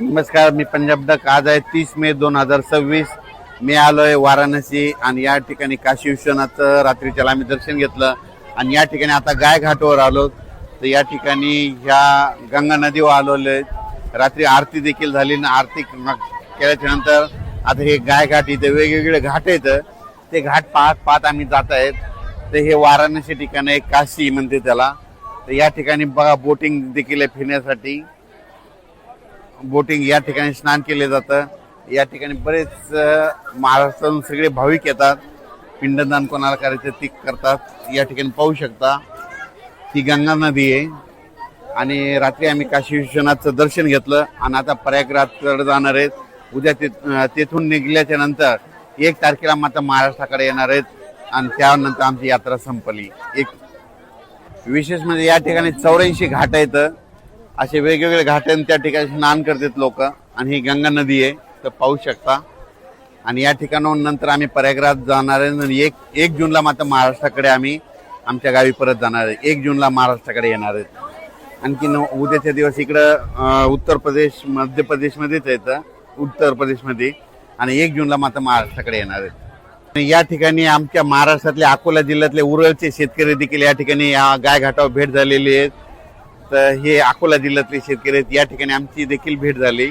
नमस्कार, मी पंजाब डक. आज आहे 30 मे 2026. मी आलोय वाराणसी आणि या ठिकाणी काशी विश्वनाथचं रात्रीच्याला आम्ही दर्शन घेतलं आणि या ठिकाणी आता गाय घाटवर आलो. तर या ठिकाणी ह्या गंगा नदीवर आलोय. रात्री आरती देखील झाली ना. आरती केल्याच्या नंतर आता हे गाय घाट, इथे वेगवेगळे घाट आहेत. ते घाट पाहत पाहत आम्ही जात आहेत. तर हे वाराणसी ठिकाण आहे, काशी म्हणते त्याला. तर या ठिकाणी बघा बोटिंग देखील आहे फिरण्यासाठी. बोटिंग या ठिकाणी स्नान केले जातं. या ठिकाणी बरेच महाराष्ट्रातून सगळे भाविक येतात. पिंडदान कोणाला करायचं ती करतात. या ठिकाणी पाहू शकता ही गंगा नदी आहे. आणि रात्री आम्ही काशी विश्वनाथचं दर्शन घेतलं आणि आता प्रयागराजकडे जाणार आहेत. उद्या तेथून निघल्याच्या नंतर 1 तारखेला मात्र महाराष्ट्राकडे येणार आहेत आणि त्यानंतर आमची यात्रा संपली. एक विशेष म्हणजे या ठिकाणी 84 घाट आहेत. असे वेगवेगळे घाट आहेत, त्या ठिकाणी स्नान करतात लोक. आणि ही गंगा नदी आहे, तर पाहू शकता. आणि या ठिकाणाहून नंतर आम्ही प्रयागराज जाणार आहे आणि 1 जूनला मात्र महाराष्ट्राकडे आम्ही आमच्या गावी परत जाणार आहे. 1 जूनला महाराष्ट्राकडे येणार आहेत. आणखी उद्याच्या दिवस इकडं उत्तर प्रदेश, मध्य प्रदेशमध्येच येतं, उत्तर प्रदेशमध्ये. आणि 1 जूनला मात्र महाराष्ट्राकडे येणार आहेत. या ठिकाणी आमच्या महाराष्ट्रातल्या अकोला जिल्ह्यातले उरळचे शेतकरी देखील या ठिकाणी या गाय घाटावर भेट झालेली आहेत. तर हे अकोला जिल्ह्यातले शेतकरी आहेत. या ठिकाणी आमची देखील भेट झाली.